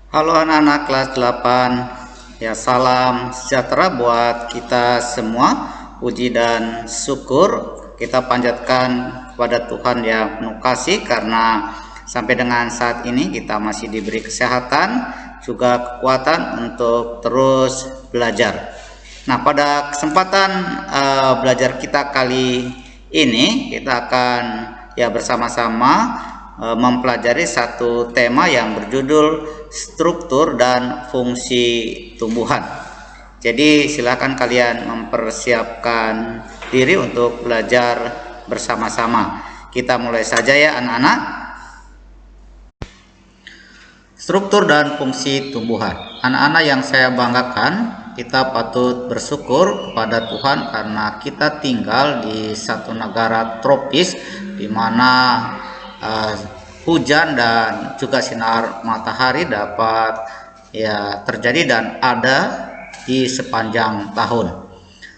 Halo anak-anak kelas 8. Ya, salam sejahtera buat kita semua. Puji dan syukur kita panjatkan kepada Tuhan yang penuh kasih karena sampai dengan saat ini kita masih diberi kesehatan, juga kekuatan untuk terus belajar. Nah, pada kesempatan belajar kita kali ini kita akan bersama-sama mempelajari satu tema yang berjudul struktur dan fungsi tumbuhan. Jadi silakan kalian mempersiapkan diri untuk belajar bersama-sama. Kita mulai saja ya anak-anak. Struktur dan fungsi tumbuhan. Anak-anak yang saya banggakan, kita patut bersyukur kepada Tuhan karena kita tinggal di satu negara tropis di mana hujan dan juga sinar matahari dapat terjadi dan ada di sepanjang tahun.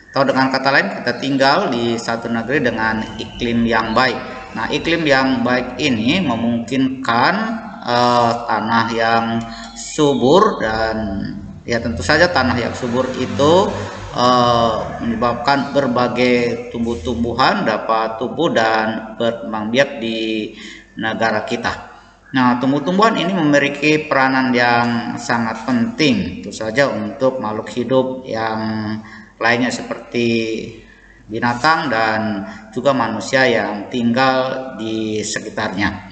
Atau dengan kata lain, kita tinggal di satu negeri dengan iklim yang baik. Nah, iklim yang baik ini memungkinkan tanah yang subur, dan tentu saja tanah yang subur itu menyebabkan berbagai tumbuh-tumbuhan dapat tumbuh dan berkembang biak di negara kita. Nah, tumbuh-tumbuhan ini memiliki peranan yang sangat penting tentu saja untuk makhluk hidup yang lainnya seperti binatang dan juga manusia yang tinggal di sekitarnya.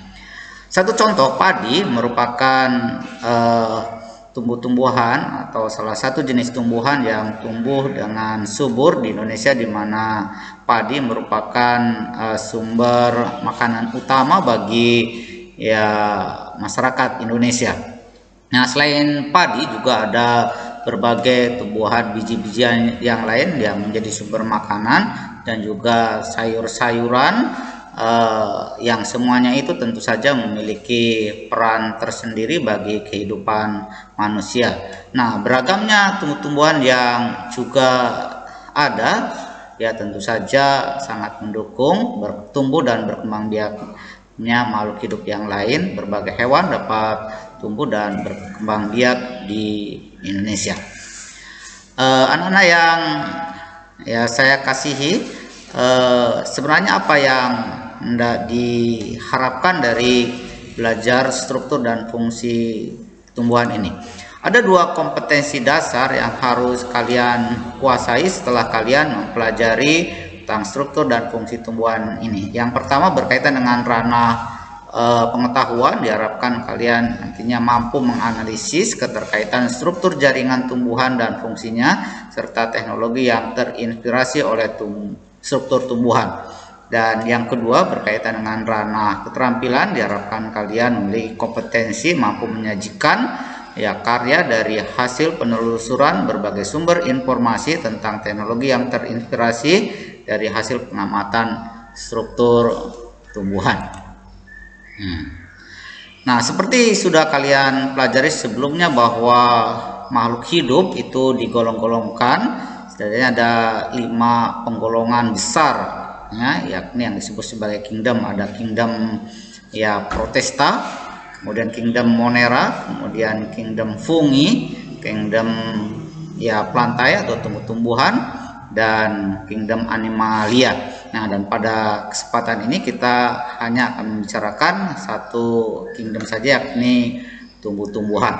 Satu contoh, padi merupakan tumbuh-tumbuhan atau salah satu jenis tumbuhan yang tumbuh dengan subur di Indonesia, di mana padi merupakan sumber makanan utama bagi masyarakat Indonesia. Nah, selain padi juga ada berbagai tumbuhan biji-bijian yang lain yang menjadi sumber makanan dan juga sayur-sayuran yang semuanya itu tentu saja memiliki peran tersendiri bagi kehidupan manusia. Nah, beragamnya tumbuh-tumbuhan yang juga ada tentu saja sangat mendukung bertumbuh dan berkembang biaknya makhluk hidup yang lain. Berbagai hewan dapat tumbuh dan berkembang biak di Indonesia. Anak-anak yang saya kasihi, sebenarnya apa yang hendak diharapkan dari belajar struktur dan fungsi tumbuhan ini? Ada dua kompetensi dasar yang harus kalian kuasai setelah kalian mempelajari tentang struktur dan fungsi tumbuhan ini. Yang pertama berkaitan dengan ranah pengetahuan. Diharapkan kalian nantinya mampu menganalisis keterkaitan struktur jaringan tumbuhan dan fungsinya serta teknologi yang terinspirasi oleh struktur tumbuhan. Dan yang kedua berkaitan dengan ranah keterampilan. Diharapkan kalian memiliki kompetensi mampu menyajikan karya dari hasil penelusuran berbagai sumber informasi tentang teknologi yang terinspirasi dari hasil pengamatan struktur tumbuhan. Nah, seperti sudah kalian pelajari sebelumnya bahwa makhluk hidup itu digolong-golongkan, setidaknya ada 5 penggolongan besar, yakni yang disebut sebagai kingdom. Ada kingdom Protista, kemudian kingdom Monera, kemudian kingdom Fungi, kingdom Plantae atau tumbuh-tumbuhan, dan kingdom Animalia. Nah, dan pada kesempatan ini kita hanya akan membicarakan satu kingdom saja, yakni tumbuh-tumbuhan.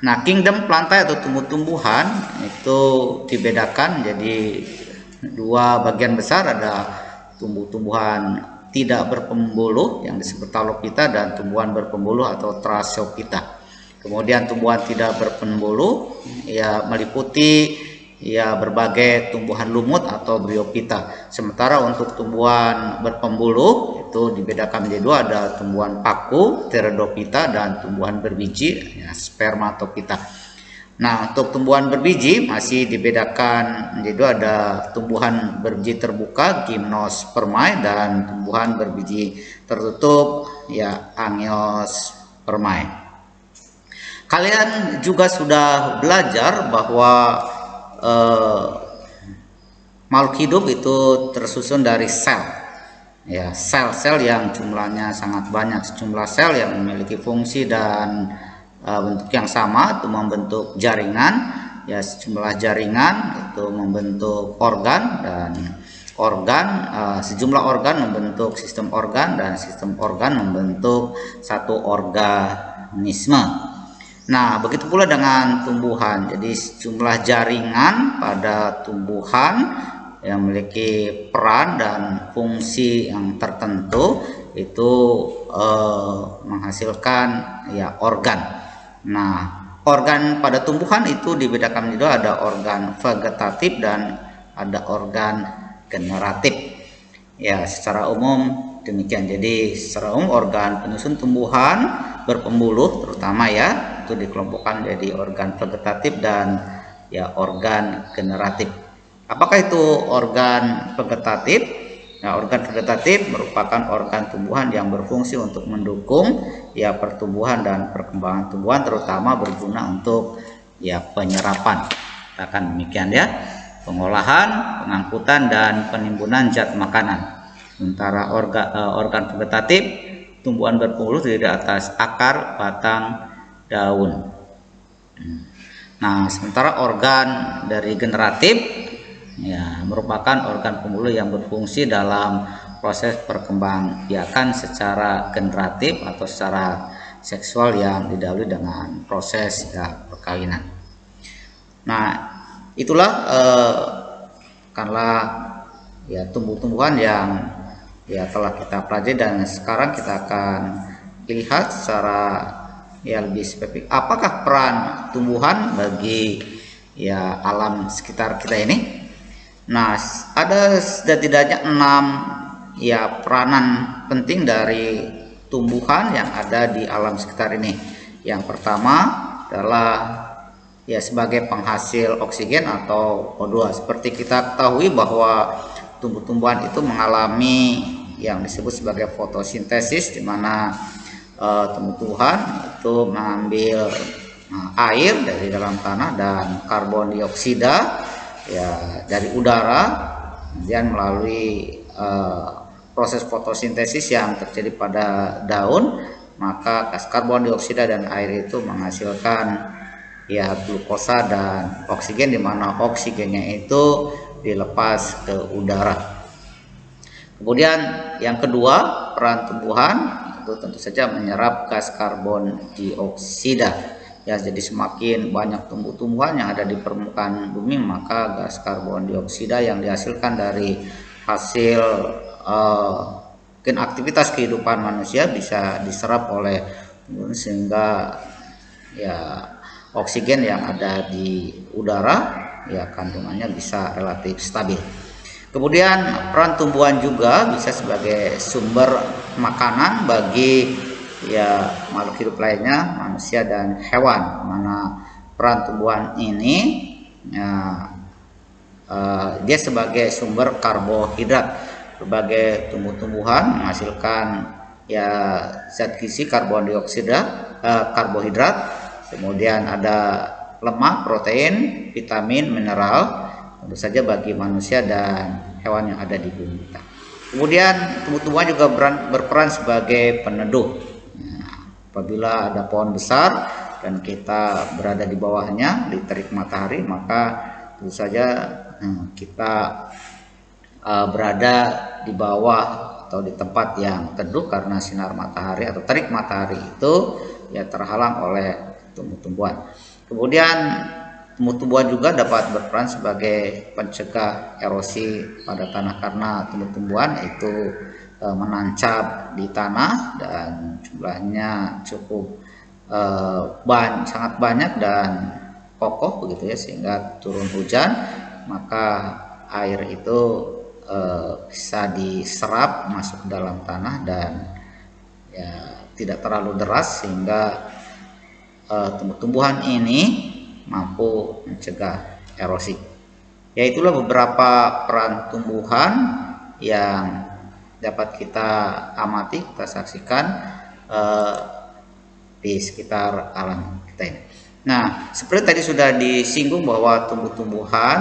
Nah, kingdom Plantae atau tumbuh-tumbuhan itu dibedakan jadi dua bagian besar. Ada tumbuh-tumbuhan tidak berpembuluh yang disebut Talophyta dan tumbuhan berpembuluh atau Thrasophyta. Kemudian tumbuhan tidak berpembuluh meliputi berbagai tumbuhan lumut atau Bryophyta. Sementara untuk tumbuhan berpembuluh itu dibedakan menjadi dua, ada tumbuhan paku Pteridophyta dan tumbuhan berbiji Spermatophyta. Nah, untuk tumbuhan berbiji masih dibedakan menjadi dua, ada tumbuhan berbiji terbuka Gymnospermae dan tumbuhan berbiji tertutup Angiospermae. Kalian juga sudah belajar bahwa makhluk hidup itu tersusun dari sel. Sel-sel yang jumlahnya sangat banyak, sejumlah sel yang memiliki fungsi dan bentuk yang sama itu membentuk jaringan, ya sejumlah jaringan itu membentuk organ, dan sejumlah organ membentuk sistem organ, dan sistem organ membentuk satu organisme. Nah, begitu pula dengan tumbuhan. Jadi sejumlah jaringan pada tumbuhan yang memiliki peran dan fungsi yang tertentu itu menghasilkan ya organ. Nah, organ pada tumbuhan itu dibedakan menjadi dua, ada organ vegetatif dan ada organ generatif. Ya, secara umum demikian. Jadi secara umum organ penyusun tumbuhan berpembuluh terutama ya itu dikelompokkan jadi organ vegetatif dan ya organ generatif. Apakah itu organ vegetatif? Nah, organ vegetatif merupakan organ tumbuhan yang berfungsi untuk mendukung ya pertumbuhan dan perkembangan tumbuhan, terutama berguna untuk ya penyerapan. Katakan demikian ya, pengolahan, pengangkutan dan penimbunan zat makanan. Sementara organ vegetatif, tumbuhan berpembuluh di atas akar, batang, daun. Nah, sementara organ dari generatif ya merupakan organ pembuluh yang berfungsi dalam proses perkembangbiakan secara generatif atau secara seksual yang didahului dengan proses ya perkawinan. Nah, itulah karena ya tumbuh-tumbuhan yang ya telah kita pelajari, dan sekarang kita akan lihat secara ya lebih spesifik apakah peran tumbuhan bagi ya alam sekitar kita ini. Nah, ada setidaknya 6 ya peranan penting dari tumbuhan yang ada di alam sekitar ini. Yang pertama adalah ya sebagai penghasil oksigen atau O2. Seperti kita ketahui bahwa tumbuh-tumbuhan itu mengalami yang disebut sebagai fotosintesis, di mana tumbuh-tumbuhan itu mengambil air dari dalam tanah dan karbon dioksida ya dari udara, kemudian melalui proses fotosintesis yang terjadi pada daun, maka gas karbon dioksida dan air itu menghasilkan ya glukosa dan oksigen, di mana oksigennya itu dilepas ke udara. Kemudian yang kedua, peran tumbuhan itu tentu saja menyerap gas karbon dioksida. Ya, jadi semakin banyak tumbuh-tumbuhan yang ada di permukaan bumi, maka gas karbon dioksida yang dihasilkan dari hasil aktivitas kehidupan manusia bisa diserap oleh tumbuhan, sehingga ya oksigen yang ada di udara ya kandungannya bisa relatif stabil. Kemudian peran tumbuhan juga bisa sebagai sumber makanan bagi ya makhluk hidup lainnya, manusia dan hewan. Mana peran tumbuhan ini ya, dia sebagai sumber karbohidrat. Berbagai tumbuh-tumbuhan menghasilkan ya zat gizi karbon dioksida, karbohidrat, kemudian ada lemak, protein, vitamin, mineral, tentu saja bagi manusia dan hewan yang ada di bumi kita. Kemudian tumbuh-tumbuhan juga berperan sebagai peneduh. Apabila ada pohon besar dan kita berada di bawahnya, di terik matahari, maka tentu saja kita berada di bawah atau di tempat yang teduh, karena sinar matahari atau terik matahari itu ya terhalang oleh tumbuh-tumbuhan. Kemudian tumbuh-tumbuhan juga dapat berperan sebagai pencegah erosi pada tanah, karena tumbuh-tumbuhan itu menancap di tanah dan jumlahnya cukup sangat banyak dan kokoh begitu ya, sehingga turun hujan maka air itu bisa diserap masuk ke dalam tanah dan ya tidak terlalu deras, sehingga tumbuh-tumbuhan ini mampu mencegah erosi. Ya, itulah beberapa peran tumbuhan yang dapat kita amati, kita saksikan di sekitar alam kita ini. Nah, seperti tadi sudah disinggung bahwa tumbuh-tumbuhan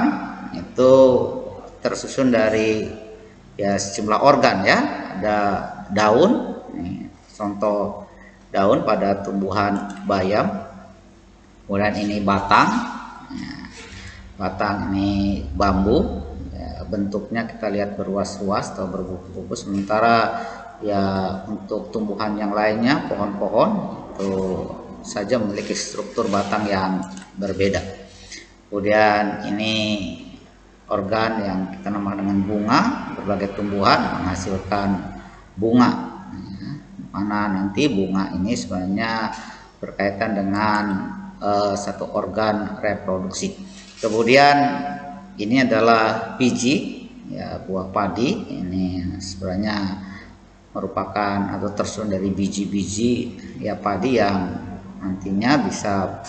itu tersusun dari ya sejumlah organ ya. Ada daun, contoh daun pada tumbuhan bayam, Kemudian ini batang, ya, batang ini bambu, ya, bentuknya kita lihat berruas-ruas atau berbuku-buku. Sementara ya untuk tumbuhan yang lainnya, pohon-pohon itu saja memiliki struktur batang yang berbeda. Kemudian ini organ yang kita namakan dengan bunga. Berbagai tumbuhan menghasilkan bunga, ya, mana nanti bunga ini sebenarnya berkaitan dengan satu organ reproduksi. Kemudian ini adalah biji, ya, buah padi. Ini sebenarnya merupakan atau tersusun dari biji-biji ya padi yang nantinya bisa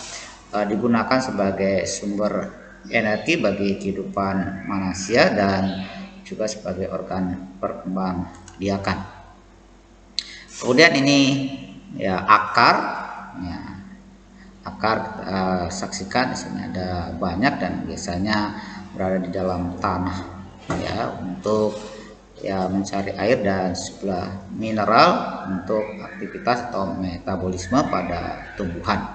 digunakan sebagai sumber energi bagi kehidupan manusia dan juga sebagai organ perkembangbiakan. Kemudian ini ya akar, ya, akar saksikan di sini ada banyak dan biasanya berada di dalam tanah, ya, untuk ya mencari air dan suplai mineral untuk aktivitas atau metabolisme pada tumbuhan.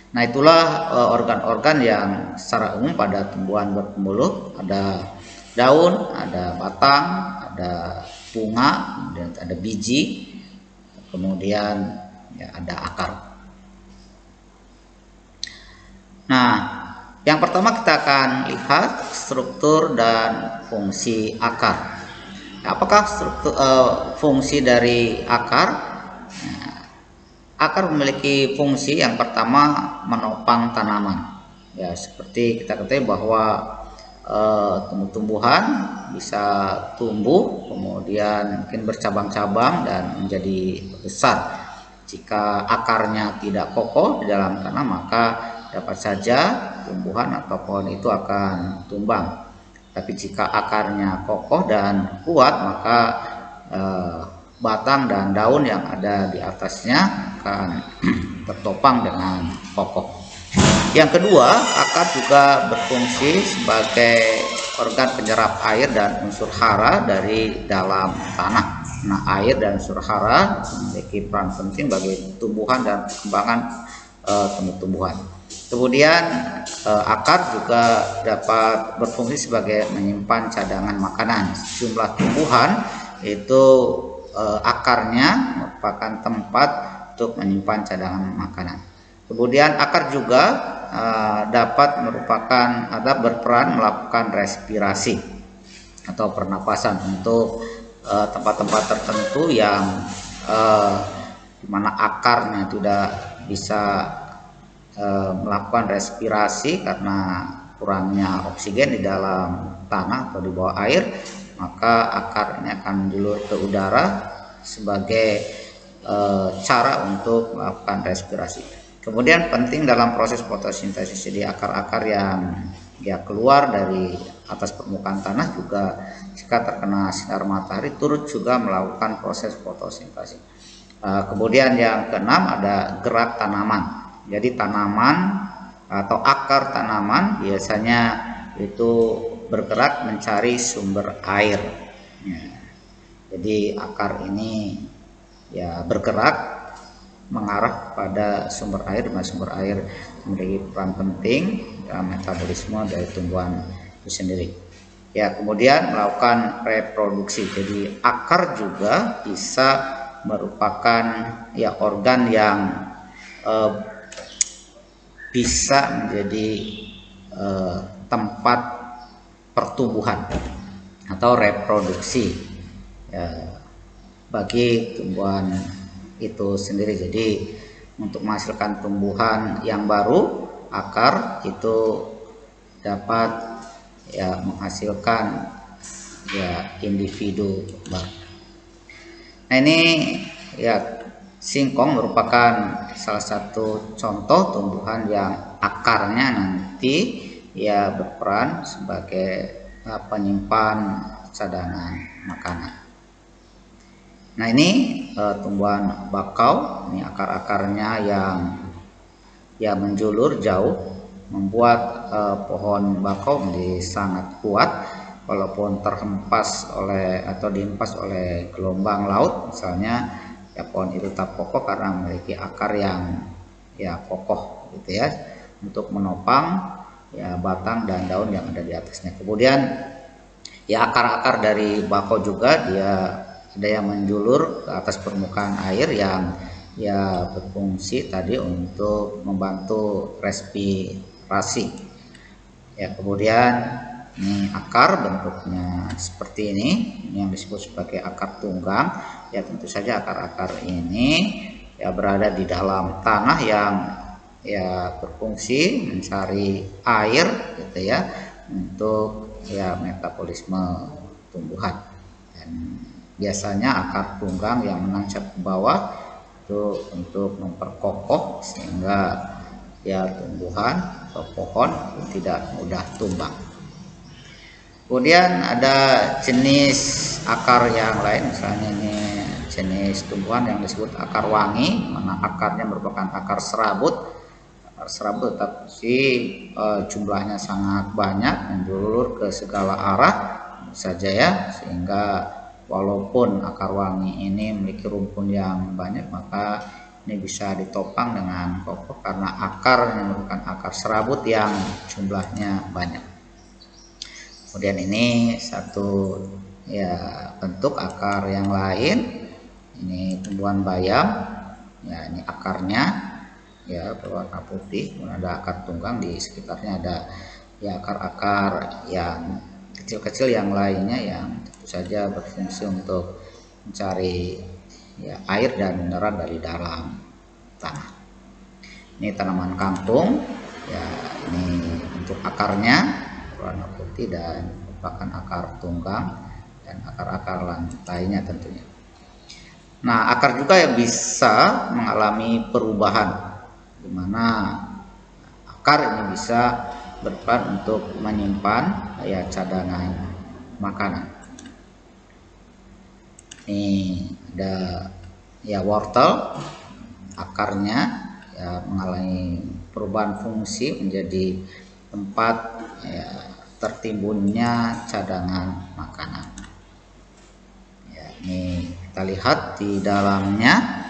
Nah, itulah organ-organ yang secara umum pada tumbuhan berpembuluh. Ada daun, ada batang, ada bunga, dan ada biji, kemudian ya ada akar. Nah, yang pertama kita akan lihat struktur dan fungsi akar. Apakah struktur fungsi dari akar? Akar memiliki fungsi yang pertama menopang tanaman. Ya, seperti kita ketahui bahwa tumbuh-tumbuhan bisa tumbuh, kemudian mungkin bercabang-cabang dan menjadi besar. Jika akarnya tidak kokoh di dalam tanah, maka dapat saja tumbuhan atau pohon itu akan tumbang. Tapi jika akarnya kokoh dan kuat, maka batang dan daun yang ada di atasnya akan tertopang dengan kokoh. Yang kedua, akar juga berfungsi sebagai organ penyerap air dan unsur hara dari dalam tanah. Nah, air dan unsur hara memiliki peran penting bagi tumbuhan dan perkembangan tumbuh-tumbuhan. Kemudian akar juga dapat berfungsi sebagai menyimpan cadangan makanan. Sejumlah tumbuhan itu akarnya merupakan tempat untuk menyimpan cadangan makanan. Kemudian akar juga dapat berperan melakukan respirasi atau pernapasan untuk tempat-tempat tertentu yang di mana akarnya tidak bisa melakukan respirasi karena kurangnya oksigen di dalam tanah atau di bawah air, maka akar ini akan menjulur ke udara sebagai cara untuk melakukan respirasi. Kemudian penting dalam proses fotosintesis, jadi akar-akar yang ya keluar dari atas permukaan tanah juga jika terkena sinar matahari turut juga melakukan proses fotosintesis. Kemudian yang keenam ada gerak tanaman. Jadi tanaman atau akar tanaman biasanya itu bergerak mencari sumber air. Ya. Jadi akar ini ya bergerak mengarah pada sumber air, dimana sumber air memiliki peran penting dalam metabolisme dari tumbuhan itu sendiri. Ya, kemudian melakukan reproduksi. Jadi akar juga bisa merupakan ya organ yang bisa menjadi tempat pertumbuhan atau reproduksi ya, bagi tumbuhan itu sendiri. Jadi untuk menghasilkan tumbuhan yang baru, akar itu dapat ya menghasilkan ya individu baru. Nah, ini ya singkong merupakan salah satu contoh tumbuhan yang akarnya nanti ya berperan sebagai penyimpan cadangan makanan. Nah, ini tumbuhan bakau, ini akar-akarnya yang ya menjulur jauh, membuat pohon bakau menjadi sangat kuat walaupun terhempas oleh atau dihempas oleh gelombang laut misalnya. Ya, pohon itu tetap kokoh karena memiliki akar yang ya kokoh gitu ya. untuk menopang ya batang dan daun yang ada di atasnya. Kemudian ya akar-akar dari bako juga dia ada yang menjulur ke atas permukaan air yang ya berfungsi tadi untuk membantu respirasi. Ya, kemudian ini akar bentuknya seperti ini yang disebut sebagai akar tunggang. Ya, tentu saja akar-akar ini ya berada di dalam tanah yang ya berfungsi mencari air gitu ya untuk ya metabolisme tumbuhan. Dan biasanya akar tunggang yang menancap ke bawah itu untuk memperkokoh sehingga ya tumbuhan atau pohon tidak mudah tumbang. Kemudian ada jenis akar yang lain, misalnya ini jenis tumbuhan yang disebut akar wangi, mana akarnya merupakan akar serabut. Akar serabut tetapi jumlahnya sangat banyak, menjulur ke segala arah saja ya, sehingga walaupun akar wangi ini memiliki rumpun yang banyak, maka ini bisa ditopang dengan kokoh karena akar yang merupakan akar serabut yang jumlahnya banyak. Kemudian ini satu ya bentuk akar yang lain. Ini tumbuhan bayam. Ya, ini akarnya ya berwarna putih, kemudian ada akar tunggang di sekitarnya, ada ya akar-akar yang kecil-kecil yang lainnya yang tentu saja berfungsi untuk mencari ya air dan mineral dari dalam tanah. Ini tanaman kangkung ya, ini untuk akarnya warna putih dan merupakan akar tunggang dan akar-akar lainnya tentunya. Nah, akar juga yang bisa mengalami perubahan di mana akar ini bisa berperan untuk menyimpan ya cadangan makanan. Ini ada ya wortel, akarnya ya mengalami perubahan fungsi menjadi tempat ya tertimbunnya cadangan makanan. Ya, ini kita lihat di dalamnya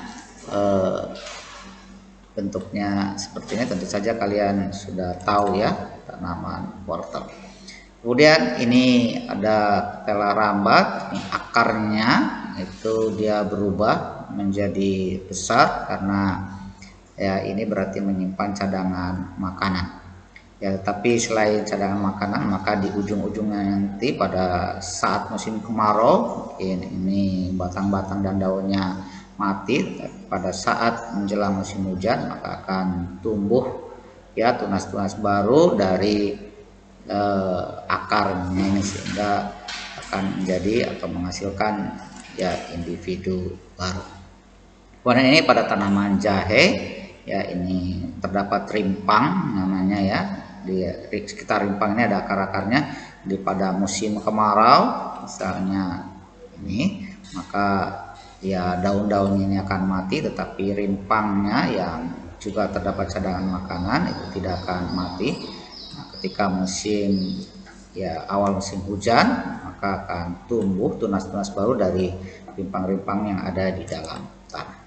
bentuknya seperti ini, tentu saja kalian sudah tahu ya tanaman wortel. Kemudian ini ada ketela rambat, ini akarnya itu dia berubah menjadi besar karena ya ini berarti menyimpan cadangan makanan. Ya, tapi selain cadangan makanan, maka di ujung-ujungnya nanti pada saat musim kemarau, mungkin ini batang-batang dan daunnya mati. Pada saat menjelang musim hujan, maka akan tumbuh ya tunas-tunas baru dari akarnya ini, sehingga akan menjadi atau menghasilkan ya individu baru. Kemudian ini pada tanaman jahe ya, ini terdapat rimpang namanya ya. Di sekitar rimpang ini ada akar-akarnya. Pada musim kemarau misalnya ini, maka ya daun-daun ini akan mati, tetapi rimpangnya yang juga terdapat cadangan makanan itu tidak akan mati. Nah, ketika musim ya awal musim hujan, maka akan tumbuh tunas-tunas baru dari rimpang-rimpang yang ada di dalam tanah.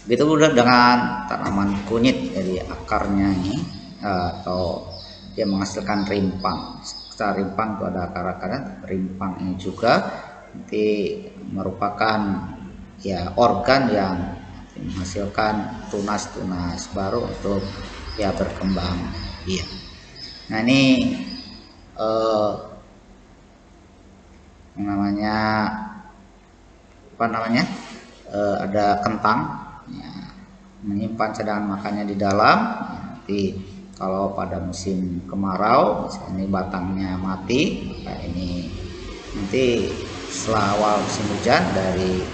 Begitu pula dengan tanaman kunyit, jadi akarnya ini atau dia menghasilkan rimpang. Setelah rimpang itu ada akar-akarnya, rimpang ini juga nanti merupakan ya organ yang menghasilkan tunas-tunas baru untuk ya berkembang biak. Nah, ini namanya ada kentang ya, menyimpan cadangan makannya di dalam. Nanti kalau pada musim kemarau misalnya ini batangnya mati, maka ini nanti setelah awal musim hujan dari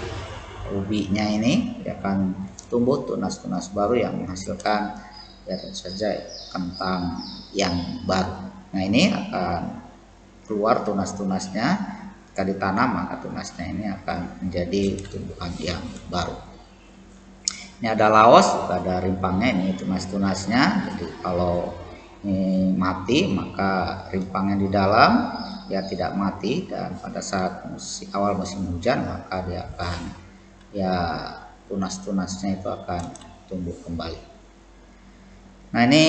ubinya ini akan tumbuh tunas-tunas baru yang menghasilkan ya tentu saja kentang yang baru. Nah, ini akan keluar tunas-tunasnya, jika ditanam maka tunasnya ini akan menjadi tumbuhan yang baru. Ini ada laos, ada rimpangnya, ini tunas-tunasnya. Jadi kalau ini mati maka rimpangnya di dalam ya tidak mati, dan pada saat awal musim hujan maka dia akan ya tunas-tunasnya itu akan tumbuh kembali. Nah, ini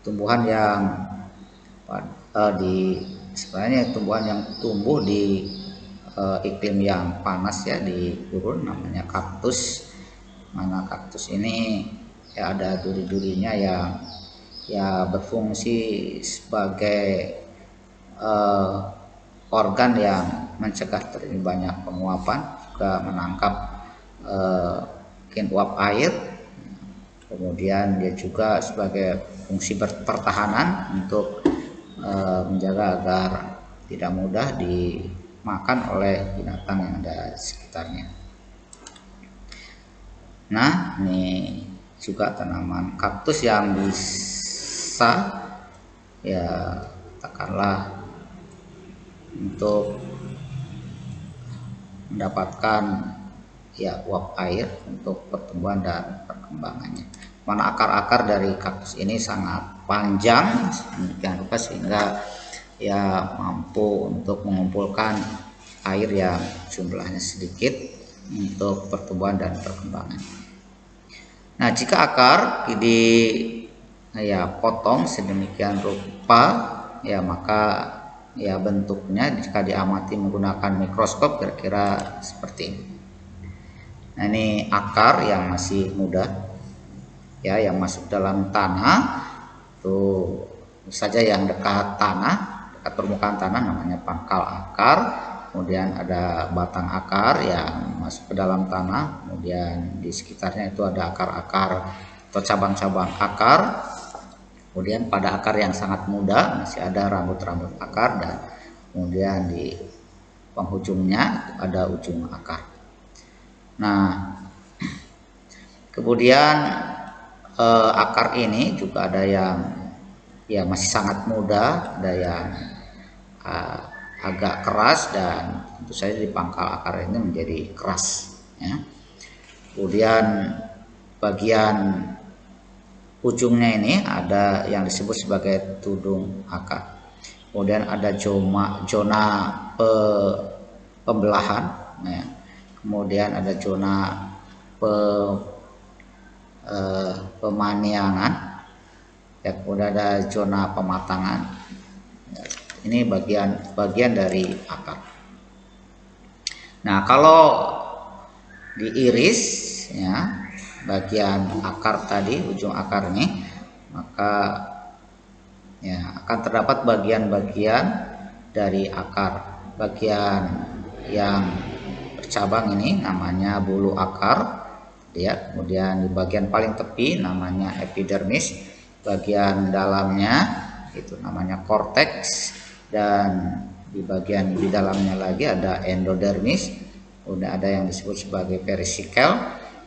tumbuhan yang sebenarnya tumbuhan yang tumbuh di iklim yang panas ya, di gurun, namanya kaktus. Mana kaktus ini ya ada duri-durinya yang ya berfungsi sebagai organ yang mencegah terjadinya banyak penguapan, juga menangkap mungkin uap air. Kemudian dia juga sebagai fungsi pertahanan untuk menjaga agar tidak mudah dimakan oleh binatang yang ada di sekitarnya. Nah, ini juga tanaman kaktus yang bisa ya katakanlah untuk mendapatkan ya uap air untuk pertumbuhan dan perkembangannya. Mana akar-akar dari kaktus ini sangat panjang sedemikian rupa sehingga ya mampu untuk mengumpulkan air yang jumlahnya sedikit untuk pertumbuhan dan perkembangan. Nah, jika akar ya potong sedemikian rupa ya, maka ya bentuknya jika diamati menggunakan mikroskop kira-kira seperti ini. Nah, ini akar yang masih muda ya, yang masuk dalam tanah. Tuh saja yang dekat tanah, dekat permukaan tanah namanya pangkal akar. Kemudian ada batang akar yang masuk ke dalam tanah, kemudian di sekitarnya itu ada akar-akar atau cabang-cabang akar. Kemudian pada akar yang sangat muda masih ada rambut-rambut akar, dan kemudian di penghujungnya ada ujung akar. Nah, kemudian akar ini juga ada yang ya masih sangat muda, ada yang agak keras, dan tentu saja di pangkal akar ini menjadi keras ya. Kemudian bagian ujungnya ini ada yang disebut sebagai tudung akar. Kemudian ada zona pembelahan ya. Kemudian ada zona pemaniangan ya, kemudian ada zona pematangan. Ini bagian dari akar. Nah, kalau diiris ya bagian akar tadi, ujung akar ini, maka ya akan terdapat bagian-bagian dari akar. Bagian yang bercabang ini namanya bulu akar ya. Kemudian di bagian paling tepi namanya epidermis, bagian dalamnya itu namanya korteks, dan di bagian di dalamnya lagi ada endodermis. Kemudian ada yang disebut sebagai perisikkel,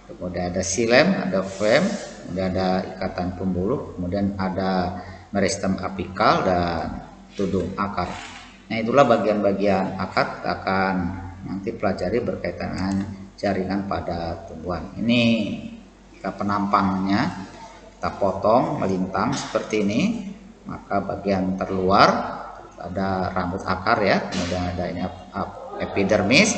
kemudian ada silem, ada flem, kemudian ada ikatan pembuluh, kemudian ada meristem apikal dan tudung akar. Nah, itulah bagian-bagian akar kita akan nanti pelajari berkaitan dengan jaringan pada tumbuhan. Ini jika penampangnya kita potong melintang seperti ini, maka bagian terluar ada rambut akar ya, kemudian ada ini epidermis,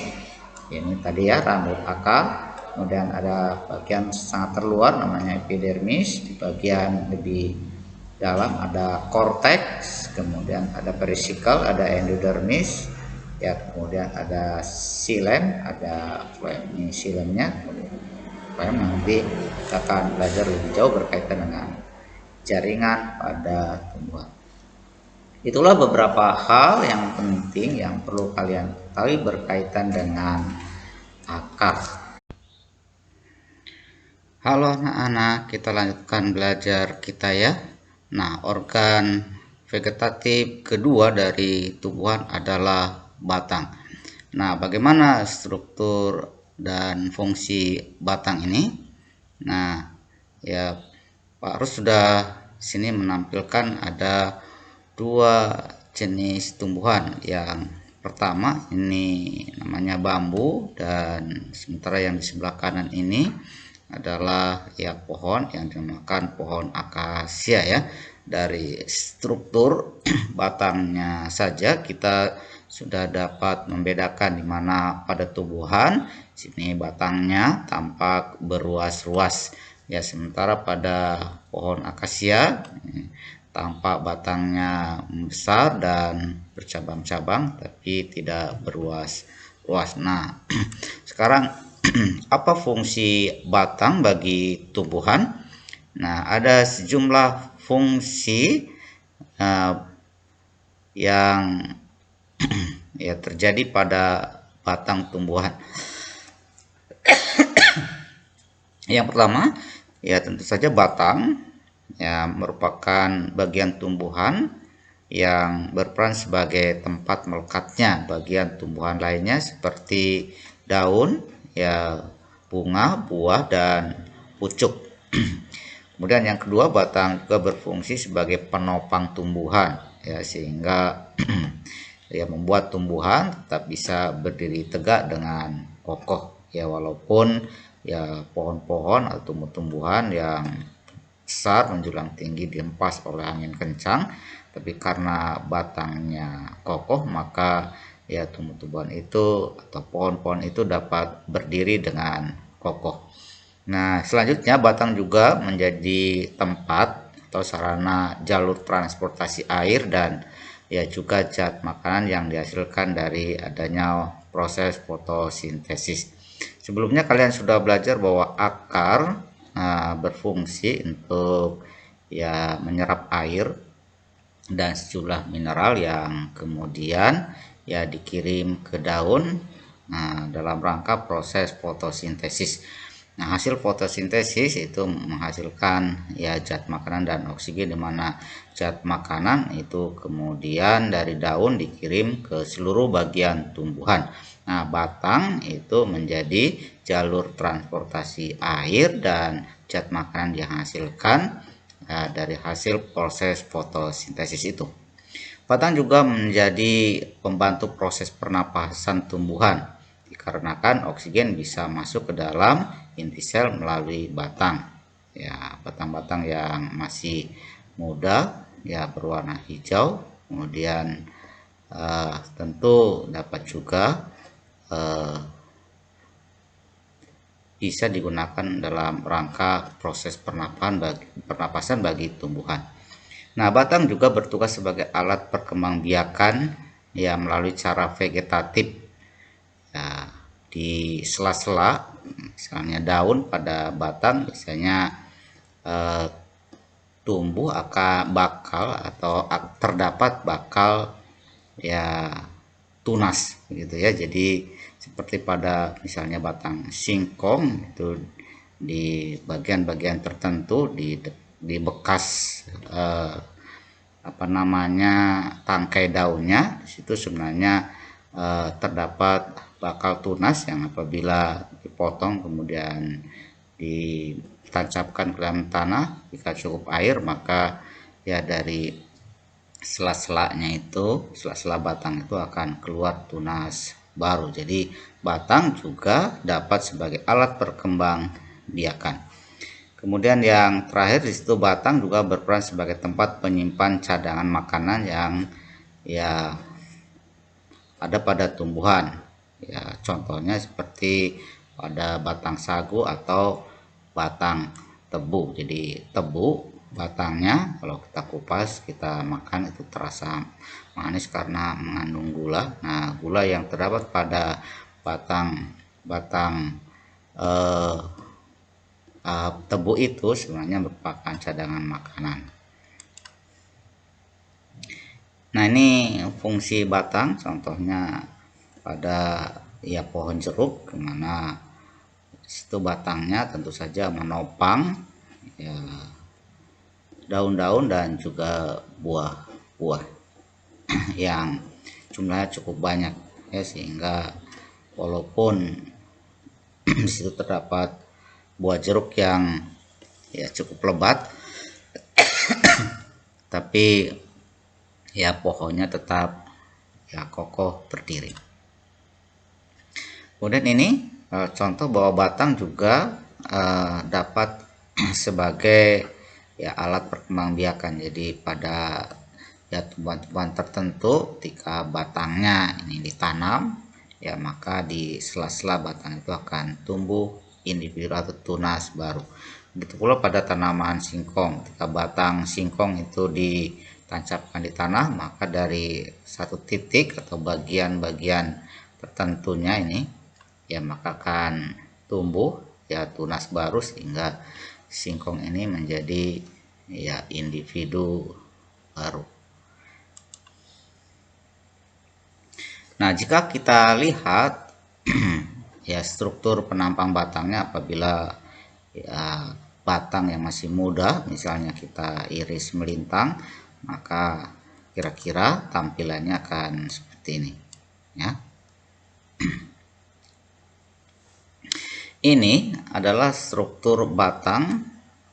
ini tadi ya rambut akar. Kemudian ada bagian sangat terluar namanya epidermis, di bagian lebih dalam ada korteks, kemudian ada perisikal, ada endodermis ya, kemudian ada silem, ada flem. Ini silemnya, flem nanti kita akan belajar lebih jauh berkaitan dengan jaringan pada tumbuhan. Itulah beberapa hal yang penting yang perlu kalian ketahui berkaitan dengan akar. Halo anak-anak, kita lanjutkan belajar kita ya. Nah, organ vegetatif kedua dari tumbuhan adalah batang. Nah, bagaimana struktur dan fungsi batang ini? Nah, ya Pak Rus sudah sini menampilkan ada dua jenis tumbuhan. Yang pertama ini namanya bambu, dan sementara yang di sebelah kanan ini adalah ya pohon yang dinamakan pohon akasia ya. Dari struktur batangnya saja kita sudah dapat membedakan di mana pada tumbuhan sini batangnya tampak beruas-ruas, Ya, sementara pada pohon akasia tampak batangnya besar dan bercabang-cabang tapi tidak berluas-luas. Nah, sekarang apa fungsi batang bagi tumbuhan? Nah, ada sejumlah fungsi yang ya terjadi pada batang tumbuhan. Yang pertama, ya tentu saja batang ya merupakan bagian tumbuhan yang berperan sebagai tempat melekatnya bagian tumbuhan lainnya seperti daun, ya bunga, buah dan pucuk. Kemudian yang kedua, batang juga berfungsi sebagai penopang tumbuhan ya sehingga ya membuat tumbuhan tetap bisa berdiri tegak dengan kokoh ya walaupun ya pohon-pohon atau tumbuh-tumbuhan yang besar menjulang tinggi dihempas oleh angin kencang, tapi karena batangnya kokoh maka ya tumbuh-tumbuhan itu atau pohon-pohon itu dapat berdiri dengan kokoh. Nah, selanjutnya batang juga menjadi tempat atau sarana jalur transportasi air dan ya juga zat makanan yang dihasilkan dari adanya proses fotosintesis. Sebelumnya kalian sudah belajar bahwa akar berfungsi untuk ya menyerap air dan sejumlah mineral yang kemudian ya dikirim ke daun dalam rangka proses fotosintesis. Nah, hasil fotosintesis itu menghasilkan ya zat makanan dan oksigen, di mana zat makanan itu kemudian dari daun dikirim ke seluruh bagian tumbuhan. Nah, batang itu menjadi jalur transportasi air dan zat makanan dihasilkan dari hasil proses fotosintesis itu. Batang juga menjadi pembantu proses pernapasan tumbuhan dikarenakan oksigen bisa masuk ke dalam inti sel melalui batang. Ya, batang-batang yang masih muda ya berwarna hijau, kemudian tentu dapat juga bisa digunakan dalam rangka proses pernapasan bagi tumbuhan. Nah, batang juga bertugas sebagai alat perkembangbiakan ya melalui cara vegetatif ya, di sela-sela misalnya daun pada batang biasanya tumbuh bakal atau terdapat bakal ya tunas gitu ya. Jadi seperti pada misalnya batang singkong itu di bagian-bagian tertentu di bekas apa namanya tangkai daunnya, di situ sebenarnya terdapat bakal tunas yang apabila dipotong kemudian ditancapkan ke dalam tanah jika cukup air maka ya dari sela-selanya itu sela-sela batang itu akan keluar tunas baru. Jadi batang juga dapat sebagai alat perkembang biakan. Kemudian yang terakhir di situ batang juga berperan sebagai tempat penyimpan cadangan makanan yang ya ada pada tumbuhan. Ya, contohnya seperti pada batang sagu atau batang tebu. Jadi tebu batangnya kalau kita kupas kita makan itu terasa manis karena mengandung gula. Nah, gula yang terdapat pada batang tebu itu sebenarnya merupakan cadangan makanan. Nah, ini fungsi batang contohnya pada ya pohon jeruk, kemana situ batangnya tentu saja menopang ya daun-daun dan juga buah-buah yang jumlahnya cukup banyak ya, sehingga walaupun di situ terdapat buah jeruk yang ya cukup lebat tapi ya pohonnya tetap ya kokoh berdiri. Kemudian ini contoh bahwa batang juga dapat sebagai ya alat perkembangbiakan. Jadi pada ya tumbuhan-tumbuhan tertentu ketika batangnya ini ditanam ya maka di sela-sela batang itu akan tumbuh individu atau tunas baru. Begitu pula pada tanaman singkong, ketika batang singkong itu ditancapkan di tanah, maka dari satu titik atau bagian-bagian tertentunya ini ya maka akan tumbuh ya tunas baru sehingga singkong ini menjadi ya individu baru. Nah, jika kita lihat ya struktur penampang batangnya apabila ya batang yang masih muda, misalnya kita iris melintang, maka kira-kira tampilannya akan seperti ini ya. Ini adalah struktur batang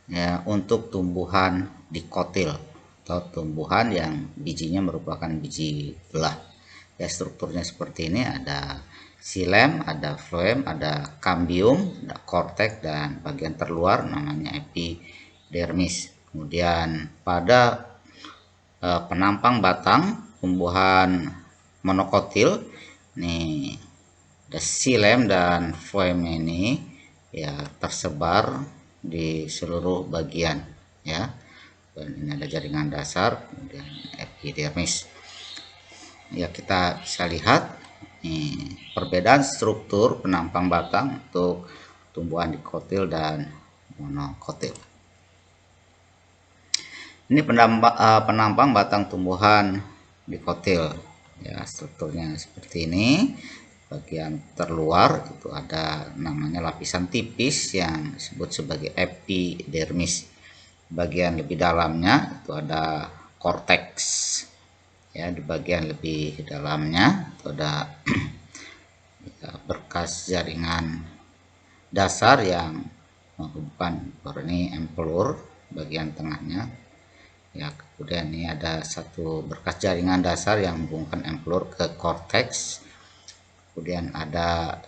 ya untuk tumbuhan dikotil atau tumbuhan yang bijinya merupakan biji belah. Ya, strukturnya seperti ini, ada xilem, ada phloem, ada cambium, ada cortex, dan bagian terluar namanya epidermis. Kemudian pada penampang batang tumbuhan monokotil nih, ada xilem dan phloem ini ya tersebar di seluruh bagian ya. Dan ini ada jaringan dasar, kemudian epidermis. Ya, kita bisa lihat nih, perbedaan struktur penampang batang untuk tumbuhan dikotil dan monokotil. Ini penampang batang tumbuhan dikotil ya, strukturnya seperti ini. Bagian terluar itu ada namanya lapisan tipis yang disebut sebagai epidermis. Bagian lebih dalamnya itu ada korteks ya, di bagian lebih dalamnya itu ada ya, berkas jaringan dasar yang menghubungkan ini empelur bagian tengahnya ya. Kemudian ini ada satu berkas jaringan dasar yang menghubungkan empelur ke korteks. Kemudian ada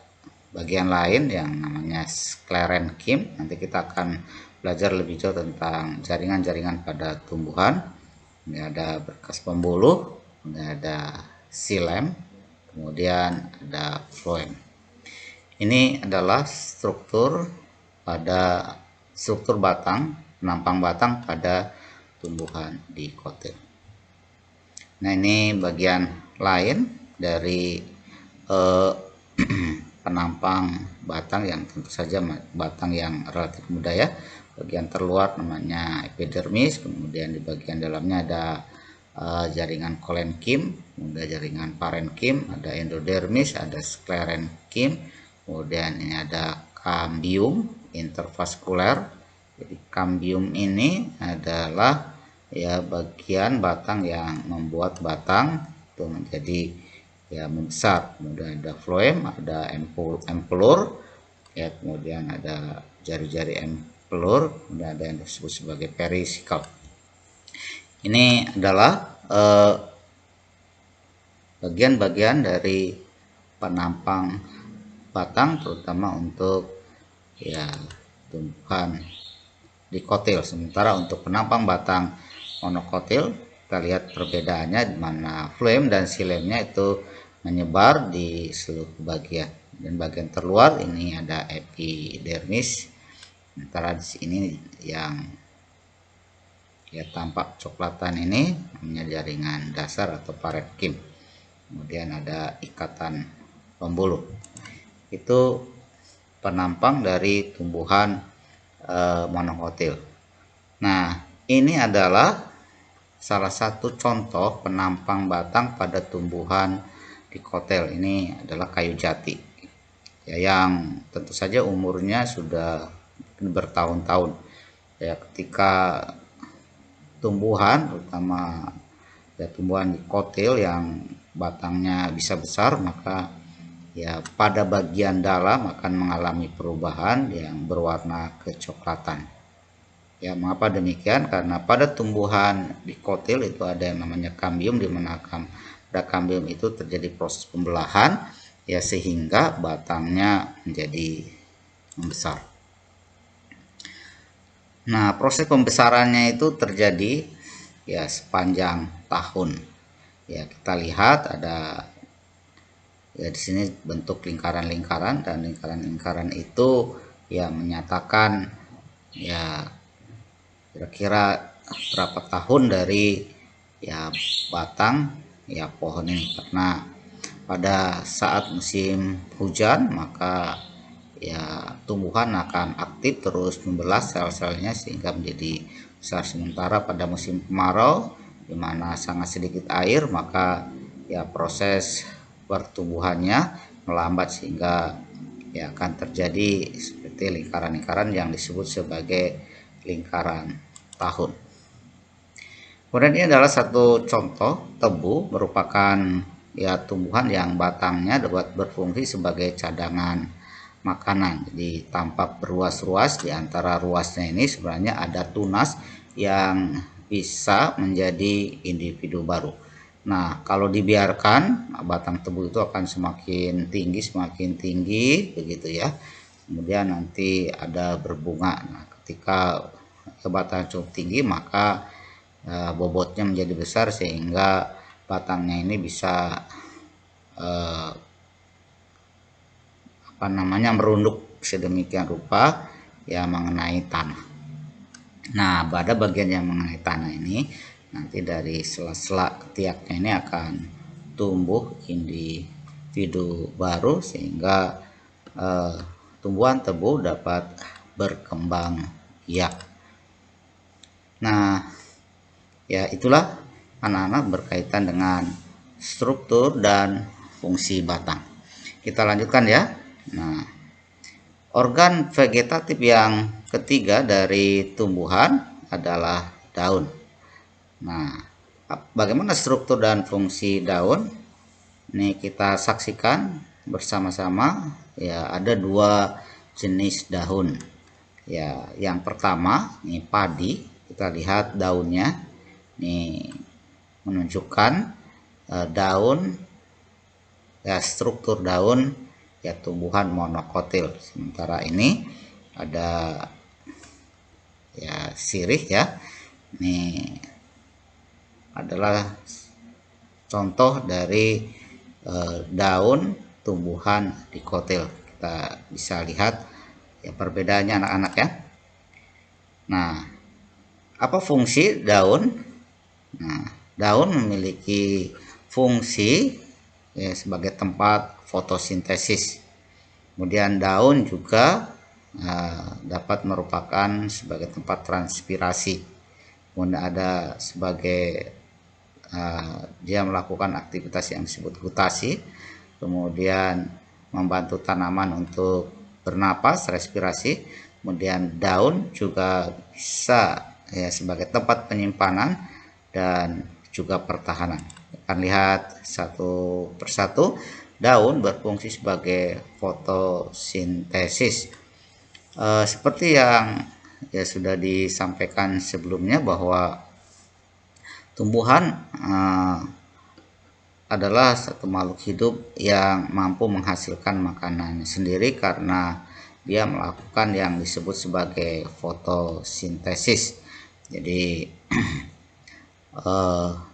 bagian lain yang namanya sklerenkim. Nanti kita akan belajar lebih jauh tentang jaringan-jaringan pada tumbuhan. Ini ada berkas pembuluh, kemudian ada xilem, kemudian ada phloem. Ini adalah struktur batang, penampang batang pada tumbuhan dikotil. Nah, ini bagian lain dari penampang batang yang tentu saja batang yang relatif muda ya. Bagian terluar namanya epidermis, kemudian di bagian dalamnya ada jaringan kolenkim, kemudian jaringan parenkim, ada endodermis, ada sklerenkim, kemudian ini ada cambium intervaskuler. Jadi cambium ini adalah ya bagian batang yang membuat batang itu menjadi ya membesar. Kemudian ada phloem, ada empelur ya, kemudian ada jari-jari empelur, kemudian ada yang disebut sebagai perisikal. Ini adalah bagian-bagian dari penampang batang terutama untuk ya tumbuhan dikotil. Sementara untuk penampang batang monokotil kita lihat perbedaannya di mana phloem dan xilemnya itu menyebar di seluruh bagian, dan bagian terluar ini ada epidermis. Sementara di sini yang ya tampak coklatan ini namanya jaringan dasar atau parenkim. Kemudian ada ikatan pembuluh. Itu penampang dari tumbuhan monokotil. Nah, ini adalah salah satu contoh penampang batang pada tumbuhan dikotil. Ini adalah kayu jati ya, yang tentu saja umurnya sudah bertahun-tahun ya. Ketika tumbuhan terutama ya tumbuhan dikotil yang batangnya bisa besar, maka ya pada bagian dalam akan mengalami perubahan yang berwarna kecoklatan. Ya, mengapa demikian? Karena pada tumbuhan dikotil itu ada yang namanya cambium, di mana pada cambium itu terjadi proses pembelahan ya, sehingga batangnya menjadi membesar. Nah, proses pembesarannya itu terjadi ya sepanjang tahun. Ya, kita lihat ada ya di sini bentuk lingkaran-lingkaran, dan lingkaran-lingkaran itu ya menyatakan ya kira-kira berapa tahun dari ya batang ya pohon ini, karena pada saat musim hujan maka ya tumbuhan akan aktif terus membelah sel-selnya sehingga menjadi besar. Sementara pada musim kemarau di mana sangat sedikit air, maka ya proses pertumbuhannya melambat sehingga ya akan terjadi seperti lingkaran-lingkaran yang disebut sebagai lingkaran tahun. Kemudian ini adalah satu contoh tebu, merupakan ya tumbuhan yang batangnya dapat berfungsi sebagai cadangan makanan. Jadi tampak beruas-ruas, di antara ruasnya ini sebenarnya ada tunas yang bisa menjadi individu baru. Nah, kalau dibiarkan batang tebu itu akan semakin tinggi begitu ya. Kemudian nanti ada berbunga. Nah, ketika batang cukup tinggi maka bobotnya menjadi besar sehingga batangnya ini bisa merunduk sedemikian rupa ya mengenai tanah. Nah, pada bagian yang mengenai tanah ini nanti dari sela-sela ketiaknya ini akan tumbuh individu baru sehingga tumbuhan tebu dapat berkembang biak. Nah, ya itulah anak-anak berkaitan dengan struktur dan fungsi batang. Kita lanjutkan ya. Nah, organ vegetatif yang ketiga dari tumbuhan adalah daun. Nah, bagaimana struktur dan fungsi daun? Ini kita saksikan bersama-sama. Ya, ada dua jenis daun. Ya, yang pertama ini padi. Kita lihat daunnya. Ini menunjukkan daun ya, struktur daun ya tumbuhan monokotil. Sementara ini ada ya sirih ya. Ini adalah contoh dari daun tumbuhan dikotil. Kita bisa lihat ya perbedaannya anak-anak ya. Nah, apa fungsi daun? Nah, daun memiliki fungsi ya, sebagai tempat fotosintesis. Kemudian daun juga dapat merupakan sebagai tempat transpirasi. Kemudian ada sebagai dia melakukan aktivitas yang disebut gutasi. Kemudian membantu tanaman untuk bernapas, respirasi. Kemudian daun juga bisa ya sebagai tempat penyimpanan dan juga pertahanan. Akan lihat satu persatu. Daun berfungsi sebagai fotosintesis. Seperti yang ya sudah disampaikan sebelumnya bahwa tumbuhan adalah satu makhluk hidup yang mampu menghasilkan makanan sendiri karena dia melakukan yang disebut sebagai fotosintesis. Jadi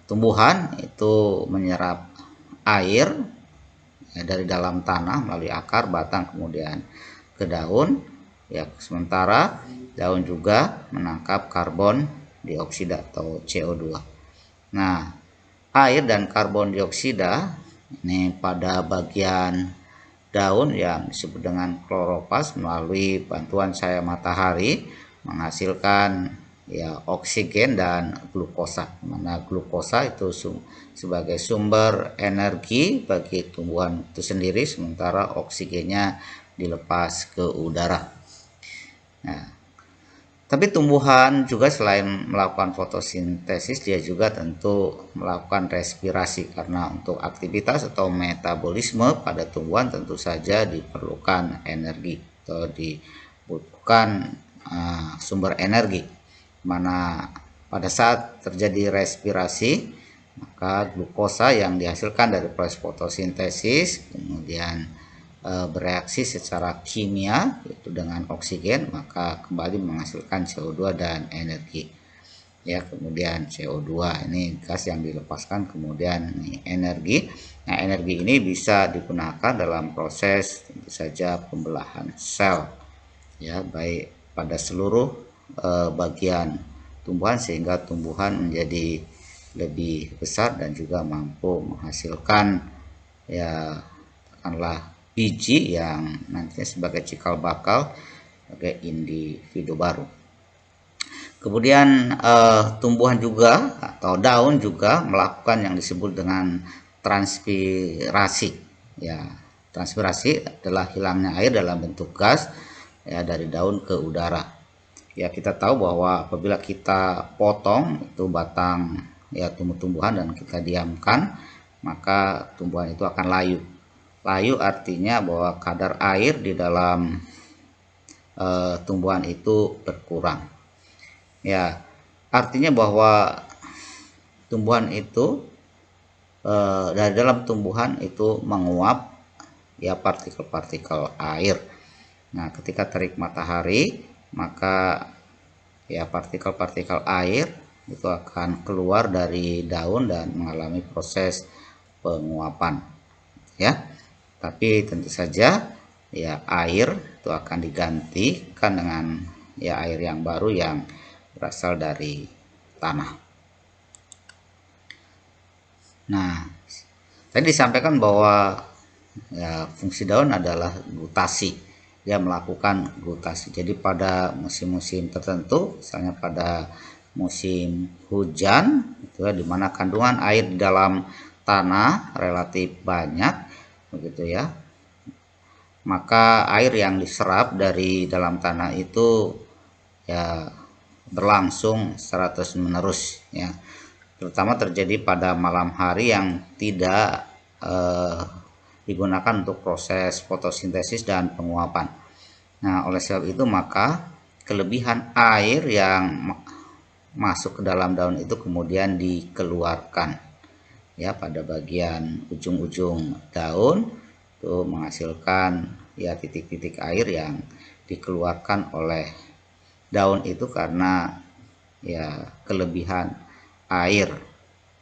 tumbuhan itu menyerap air ya, dari dalam tanah melalui akar, batang, kemudian ke daun. Ya, sementara daun juga menangkap karbon dioksida atau CO2. Nah, air dan karbon dioksida ini pada bagian daun yang disebut dengan kloroplast melalui bantuan cahaya matahari menghasilkan ya oksigen dan glukosa. Mana glukosa itu sebagai sumber energi bagi tumbuhan itu sendiri, sementara oksigennya dilepas ke udara. Nah, tapi tumbuhan juga selain melakukan fotosintesis, dia juga tentu melakukan respirasi karena untuk aktivitas atau metabolisme pada tumbuhan tentu saja diperlukan energi atau dibutuhkan sumber energi. Mana pada saat terjadi respirasi, maka glukosa yang dihasilkan dari proses fotosintesis kemudian bereaksi secara kimia yaitu dengan oksigen, maka kembali menghasilkan CO2 dan energi ya. Kemudian CO2 ini gas yang dilepaskan, kemudian ini energi. Nah, energi ini bisa digunakan dalam proses tentu saja pembelahan sel ya, baik pada seluruh bagian tumbuhan sehingga tumbuhan menjadi lebih besar dan juga mampu menghasilkan ya katakanlah biji yang nantinya sebagai cikal bakal sebagai individu baru. Kemudian tumbuhan juga atau daun juga melakukan yang disebut dengan transpirasi. Ya, transpirasi adalah hilangnya air dalam bentuk gas ya dari daun ke udara. Ya, kita tahu bahwa apabila kita potong itu batang ya tumbuh-tumbuhan dan kita diamkan, maka tumbuhan itu akan layu. Layu artinya bahwa kadar air di dalam tumbuhan itu berkurang. Ya, artinya bahwa tumbuhan itu dari dalam tumbuhan itu menguap ya partikel-partikel air. Nah, ketika terik matahari, maka ya partikel-partikel air itu akan keluar dari daun dan mengalami proses penguapan. Ya. Tapi tentu saja ya air itu akan digantikan dengan ya air yang baru yang berasal dari tanah. Nah, tadi disampaikan bahwa ya, fungsi daun adalah gutasi. Dia melakukan gutasi. Jadi pada musim-musim tertentu, misalnya pada musim hujan, itu ya, di mana kandungan air di dalam tanah relatif banyak, begitu ya. Maka air yang diserap dari dalam tanah itu ya berlangsung secara terus menerus ya, terutama terjadi pada malam hari yang tidak digunakan untuk proses fotosintesis dan penguapan. Nah, oleh sebab itu maka kelebihan air yang masuk ke dalam daun itu kemudian dikeluarkan ya pada bagian ujung-ujung daun itu menghasilkan ya titik-titik air yang dikeluarkan oleh daun itu karena ya kelebihan air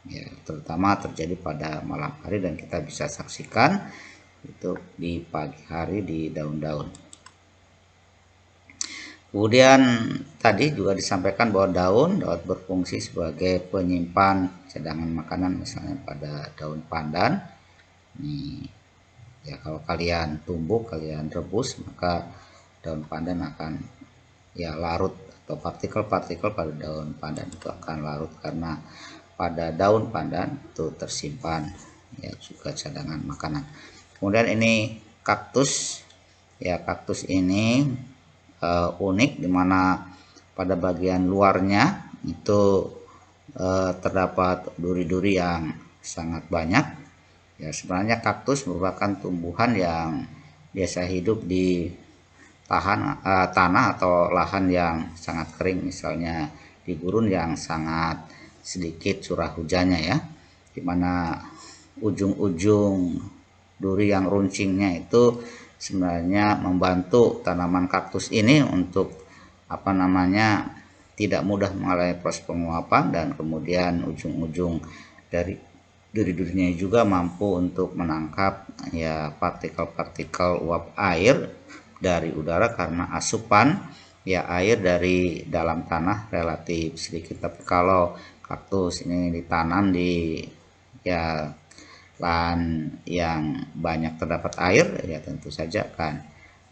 ya, terutama terjadi pada malam hari dan kita bisa saksikan itu di pagi hari di daun-daun. Kemudian tadi juga disampaikan bahwa daun dapat berfungsi sebagai penyimpan cadangan makanan, misalnya pada daun pandan. Nih, ya kalau kalian tumbuk, kalian rebus, maka daun pandan akan ya larut atau partikel-partikel pada daun pandan itu akan larut karena pada daun pandan itu tersimpan ya juga cadangan makanan. Kemudian ini kaktus ya, kaktus ini unik dimana pada bagian luarnya itu terdapat duri-duri yang sangat banyak ya. Sebenarnya kaktus merupakan tumbuhan yang biasa hidup di tanah atau lahan yang sangat kering, misalnya di gurun yang sangat sedikit curah hujannya ya, dimana ujung-ujung duri yang runcingnya itu sebenarnya membantu tanaman kaktus ini untuk tidak mudah mengalami proses penguapan, dan kemudian ujung-ujung dari duri-durinya juga mampu untuk menangkap ya partikel-partikel uap air dari udara karena asupan ya air dari dalam tanah relatif sedikit. Tapi kalau kaktus ini ditanam di ya lahan yang banyak terdapat air ya tentu saja kan